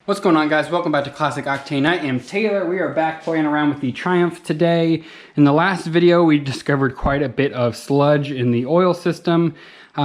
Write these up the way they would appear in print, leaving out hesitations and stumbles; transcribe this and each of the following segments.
What's going on, guys? Welcome back to Classic Octane. I am Taylor. We are back playing around with the Triumph today. In the last video, we discovered quite a bit of sludge in the oil system.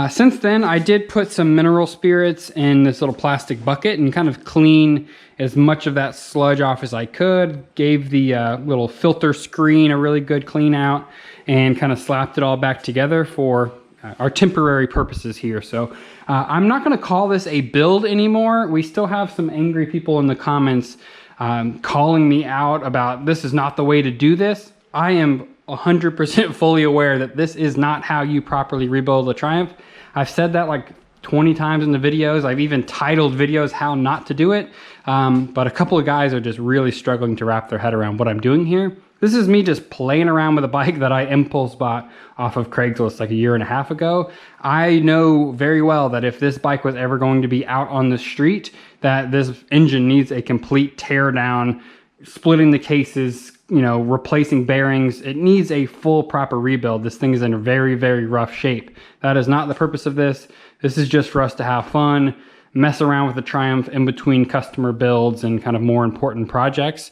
Since then, I did put some mineral spirits in this little plastic bucket and kind of clean as much of that sludge off as I could. Gave the little filter screen a really good clean out and kind of slapped it all back together for our temporary purposes here. So I'm not going to call this a build anymore. We still have some angry people in the comments calling me out about this is not the way to do this. I am 100% fully aware that this is not how you properly rebuild a Triumph. I've said that like 20 times in the videos. I've even titled videos how not to do it. But a couple of guys are just really struggling to wrap their head around what I'm doing here. This is me just playing around with a bike that I impulse bought off of Craigslist like a year and a half ago. I know very well that if this bike was ever going to be out on the street, that this engine needs a complete tear down, splitting the cases, you know, replacing bearings. It needs a full proper rebuild. This thing is in a very, very rough shape. That is not the purpose of this. This is just for us to have fun, mess around with the Triumph in between customer builds and kind of more important projects,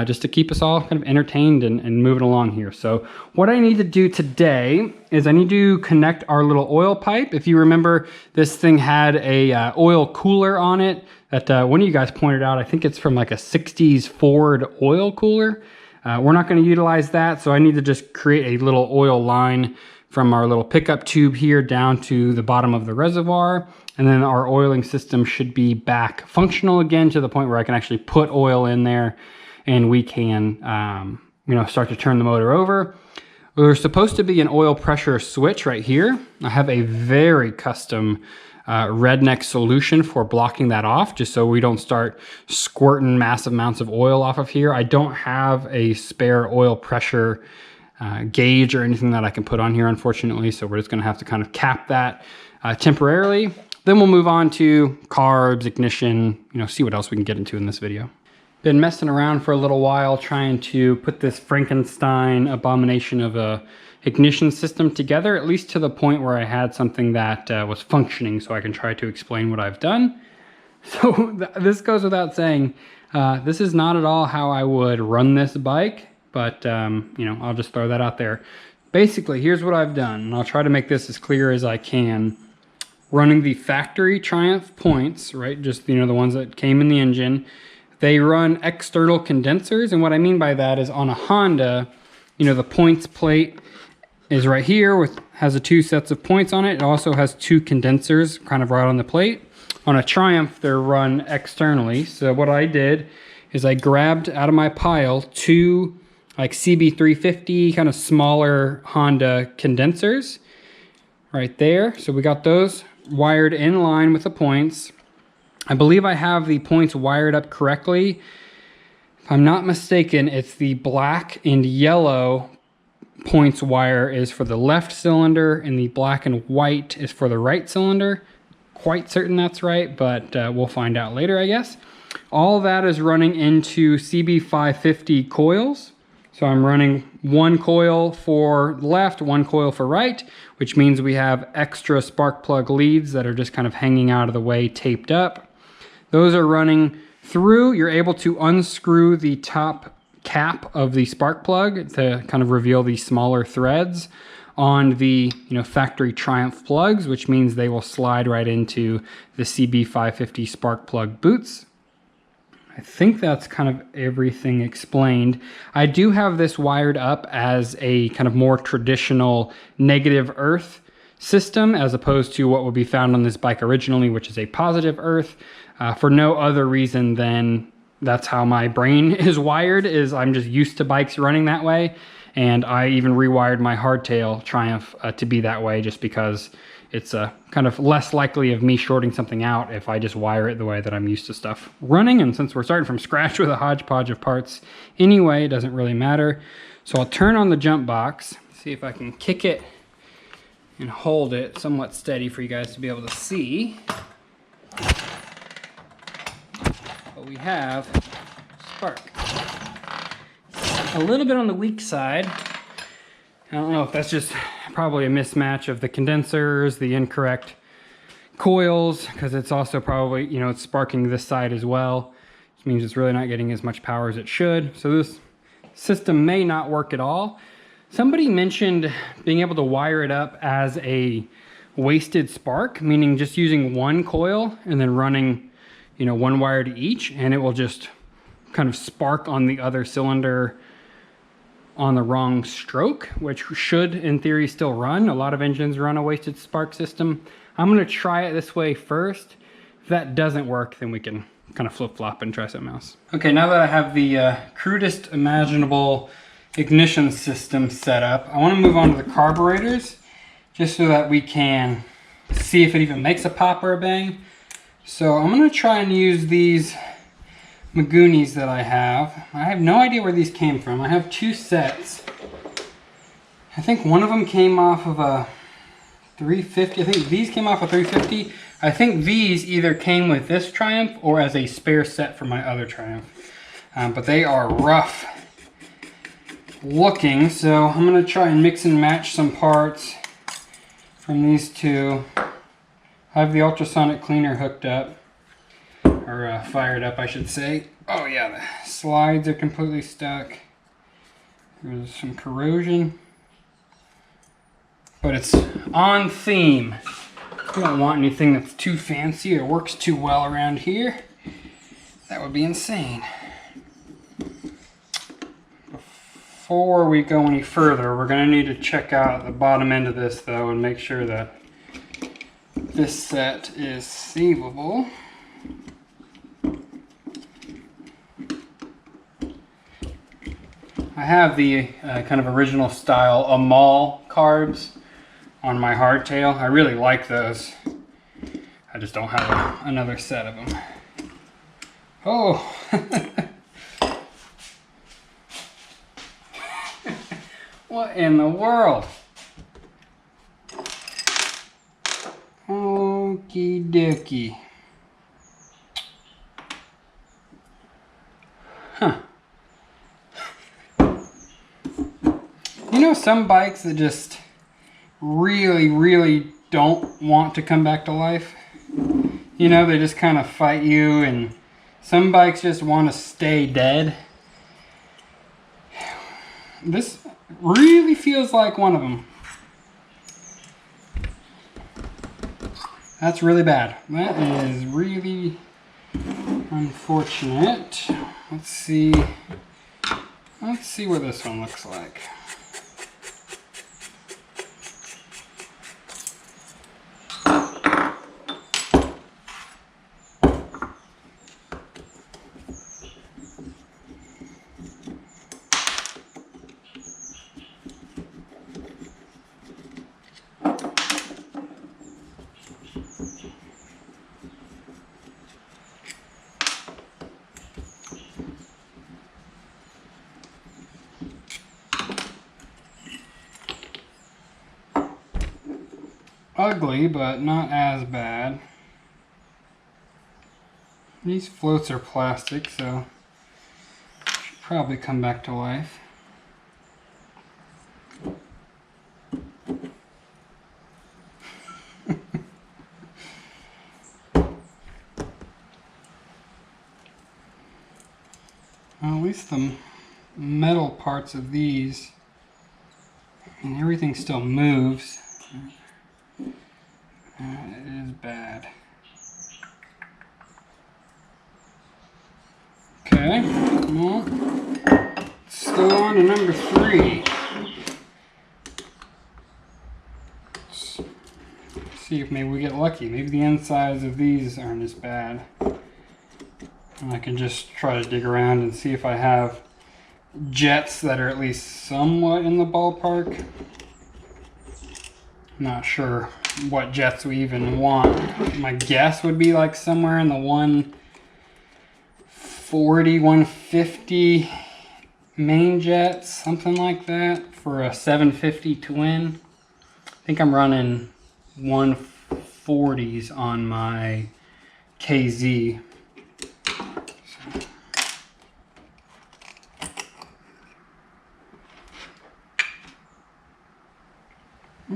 just to keep us all kind of entertained and moving along here. So what I need to do today is I need to connect our little oil pipe. If you remember, this thing had a oil cooler on it that one of you guys pointed out. I think it's from like a 60s Ford oil cooler. We're not going to utilize that, so I need to just create a little oil line from our little pickup tube here down to the bottom of the reservoir. And then our oiling system should be back functional again to the point where I can actually put oil in there and we can, you know, start to turn the motor over. There's supposed to be an oil pressure switch right here. I have a very custom redneck solution for blocking that off, just so we don't start squirting massive amounts of oil off of here. I don't have a spare oil pressure gauge or anything that I can put on here, unfortunately, so we're just gonna have to kind of cap that temporarily. Then we'll move on to carbs, ignition, you know, see what else we can get into in this video. Been messing around for a little while trying to put this Frankenstein abomination of a ignition system together, at least to the point where I had something that was functioning, so I can try to explain what I've done. So this goes without saying, this is not at all how I would run this bike, but you know, I'll just throw that out there. Basically, here's what I've done, and I'll try to make this as clear as I can. Running the factory Triumph points, right? Just, you know, the ones that came in the engine. They run external condensers, and what I mean by that is on a Honda, you know, the points plate is right here has the two sets of points on it. It also has two condensers kind of right on the plate. On a Triumph, they're run externally. So what I did is I grabbed out of my pile two like CB350 kind of smaller Honda condensers right there. So we got those wired in line with the points. I believe I have the points wired up correctly. If I'm not mistaken, it's the black and yellow points wire is for the left cylinder and the black and white is for the right cylinder. Quite certain that's right, but we'll find out later, I guess. All that is running into CB550 coils. So I'm running one coil for left, one coil for right, which means we have extra spark plug leads that are just kind of hanging out of the way, taped up. Those are running through. You're able to unscrew the top cap of the spark plug to kind of reveal these smaller threads on the, you know, factory Triumph plugs, which means they will slide right into the CB550 spark plug boots. I think that's kind of everything explained. I do have this wired up as a kind of more traditional negative earth system as opposed to what would be found on this bike originally, which is a positive earth, for no other reason than that's how my brain is wired, is I'm just used to bikes running that way. And I even rewired my hardtail Triumph to be that way just because it's kind of less likely of me shorting something out if I just wire it the way that I'm used to stuff running. And since we're starting from scratch with a hodgepodge of parts anyway, it doesn't really matter. So I'll turn on the jump box, see if I can kick it and hold it somewhat steady for you guys to be able to see. But we have spark. A little bit on the weak side. I don't know if that's just probably a mismatch of the condensers, the incorrect coils, because it's also probably, you know, it's sparking this side as well. Which means it's really not getting as much power as it should. So this system may not work at all. Somebody mentioned being able to wire it up as a wasted spark, meaning just using one coil and then running, you know, one wire to each, and it will just kind of spark on the other cylinder on the wrong stroke, which should in theory still run. A lot of engines run a wasted spark system. I'm gonna try it this way first. If that doesn't work, then we can kind of flip-flop and try something else. Okay, now that I have the crudest imaginable ignition system set up, I want to move on to the carburetors just so that we can see if it even makes a pop or a bang. So I'm going to try and use these Magoonies that I have. I have no idea where these came from. I have two sets. I think one of them came off of a 350. I think these came off a 350. I think these either came with this Triumph or as a spare set for my other Triumph. But they are rough looking, so I'm going to try and mix and match some parts from these two. I have the ultrasonic cleaner hooked up, or fired up I should say. Oh yeah, the slides are completely stuck. There's some corrosion, but it's on theme. We don't want anything that's too fancy or works too well around here. That would be insane. Before we go any further, we're going to need to check out the bottom end of this though and make sure that this set is savable. I have the kind of original style Amal carbs on my hardtail. I really like those. I just don't have another set of them. Oh! What in the world? Okie dokie. Huh. You know some bikes that just really don't want to come back to life? You know, they just kind of fight you, and some bikes just want to stay dead. This really feels like one of them. That's really bad. That is really unfortunate. Let's see what this one looks like. Ugly, but not as bad. These floats are plastic, so should probably come back to life. Well, at least the metal parts of these, and everything still moves. It is bad. Okay, well, let's go on to number 3. Let's see if maybe we get lucky. Maybe the insides of these aren't as bad. And I can just try to dig around and see if I have jets that are at least somewhat in the ballpark. Not sure what jets we even want. My guess would be like somewhere in the 140, 150 main jets, something like that, for a 750 twin. I think I'm running 140s on my KZ.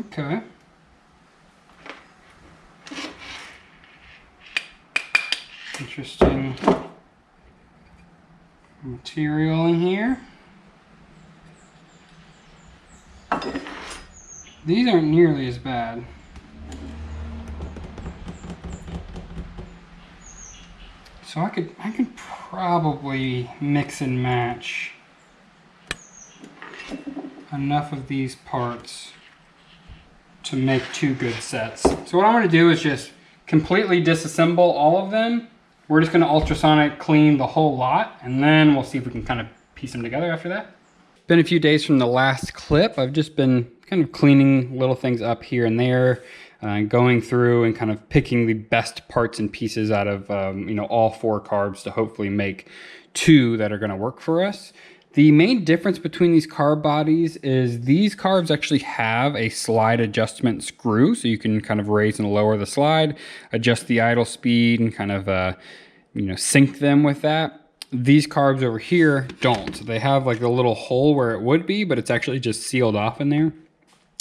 Okay. Interesting material in here. These aren't nearly as bad. So I could probably mix and match enough of these parts to make 2 good sets. So what I'm going to do is just completely disassemble all of them. We're just going to ultrasonic clean the whole lot, and then we'll see if we can kind of piece them together after that. Been a few days from the last clip. I've just been kind of cleaning little things up here and there, going through and kind of picking the best parts and pieces out of you know, all 4 carbs to hopefully make 2 that are going to work for us. The main difference between these carb bodies is these carbs actually have a slide adjustment screw, so you can kind of raise and lower the slide, adjust the idle speed, and kind of you know, sync them with that. These carbs over here don't. They have like a little hole where it would be, but it's actually just sealed off in there.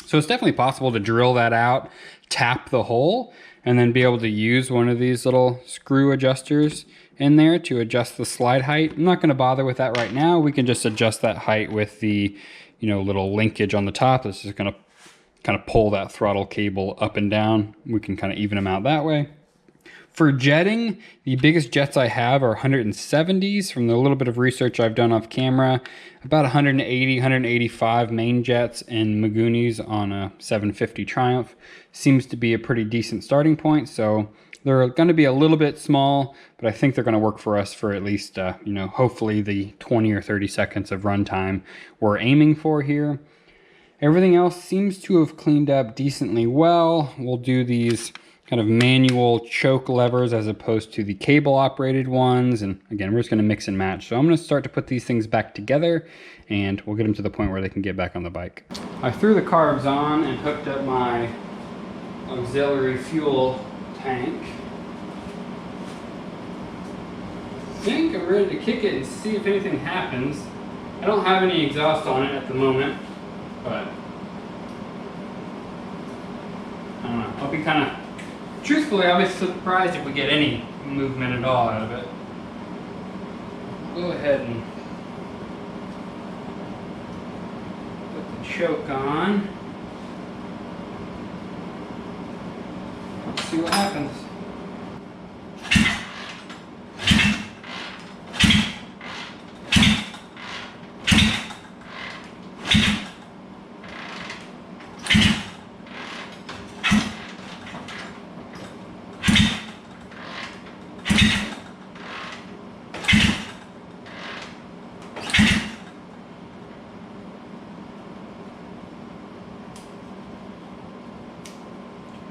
So it's definitely possible to drill that out, tap the hole, and then be able to use one of these little screw adjusters in there to adjust the slide height. I'm not going to bother with that right now. We can just adjust that height with the, you know, little linkage on the top. This is going to kind of pull that throttle cable up and down. We can kind of even them out that way. For jetting, the biggest jets I have are 170s. From the little bit of research I've done off camera, about 180, 185 main jets and Magunis on a 750 Triumph seems to be a pretty decent starting point. So they're going to be a little bit small, but I think they're going to work for us for at least, you know, hopefully the 20 or 30 seconds of runtime we're aiming for here. Everything else seems to have cleaned up decently well. We'll do these kind of manual choke levers as opposed to the cable operated ones. And again, we're just going to mix and match. So I'm going to start to put these things back together, and we'll get them to the point where they can get back on the bike. I threw the carbs on and hooked up my auxiliary fuel tank. I think I'm ready to kick it and see if anything happens. I don't have any exhaust on it at the moment, but I don't know. I'll be kind of, truthfully, I'll be surprised if we get any movement at all out of it. Go ahead and put the choke on. Let's see what happens.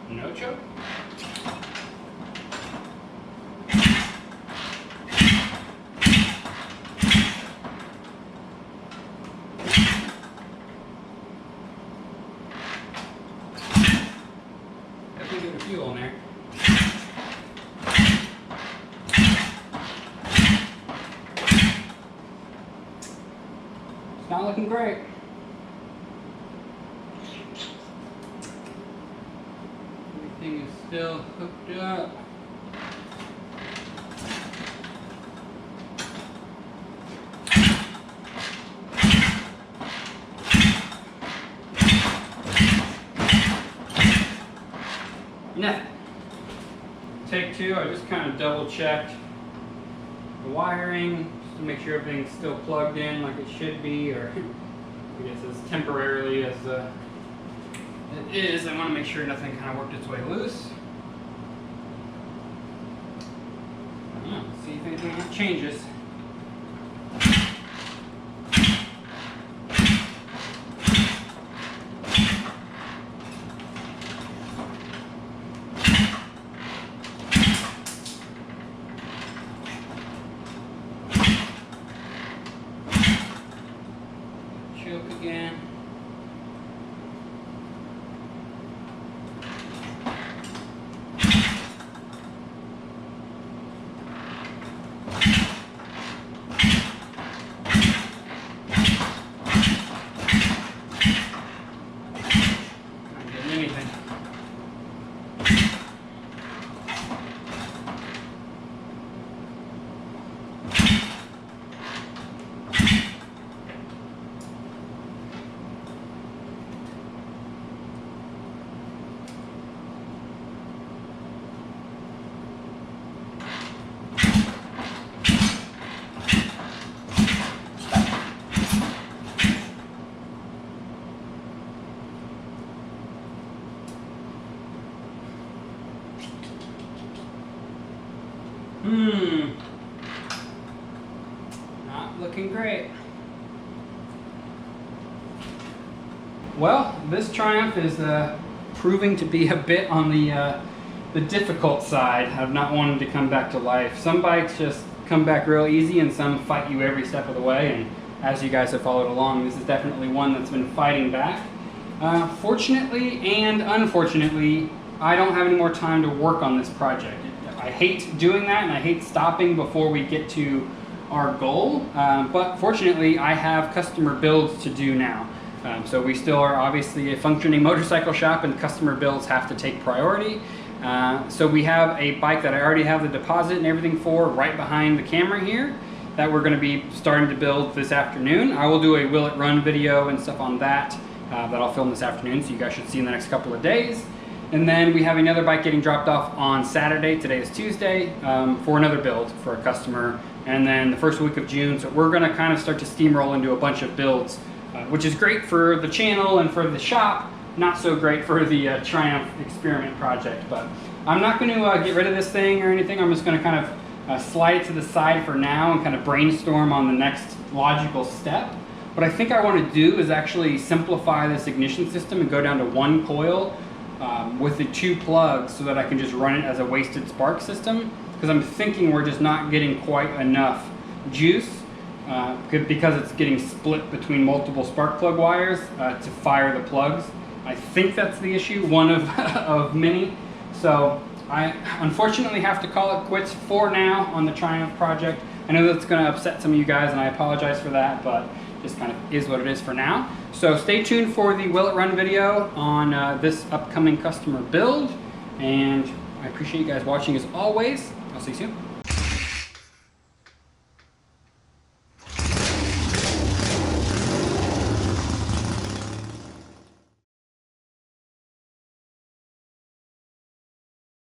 No choke. Definitely get the fuel in there. It's not looking great. Everything is still hooked up. Nothing. Take 2, I just kind of double checked the wiring just to make sure everything's still plugged in like it should be, or I guess as temporarily as it is. I want to make sure nothing kind of worked its way loose. See if anything changes. Choke again. looking great. Well, this Triumph is proving to be a bit on the difficult side of not wanting to come back to life. Some bikes just come back real easy and some fight you every step of the way, and as you guys have followed along, this is definitely one that's been fighting back. Fortunately and unfortunately, I don't have any more time to work on this project. I hate doing that and I hate stopping before we get to our goal, but fortunately I have customer builds to do now. So we still are obviously a functioning motorcycle shop and customer builds have to take priority. So we have a bike that I already have the deposit and everything for right behind the camera here that we're going to be starting to build this afternoon. I will do a will it run video and stuff on that that I'll film this afternoon, so you guys should see in the next couple of days. And then we have another bike getting dropped off on Saturday, today is Tuesday, for another build for a customer. And then the first week of June, so we're gonna kind of start to steamroll into a bunch of builds, which is great for the channel and for the shop, not so great for the Triumph experiment project. But I'm not gonna get rid of this thing or anything. I'm just gonna kind of slide it to the side for now and kind of brainstorm on the next logical step. What I think I want to do is actually simplify this ignition system and go down to one coil with the 2 plugs so that I can just run it as a wasted spark system, because I'm thinking we're just not getting quite enough juice because it's getting split between multiple spark plug wires to fire the plugs. I think that's the issue, one of, of many. So I unfortunately have to call it quits for now on the Triumph project. I know that's going to upset some of you guys and I apologize for that, but just kind of is what it is for now. So stay tuned for the Will It Run video on this upcoming customer build, and I appreciate you guys watching as always. I'll see you soon.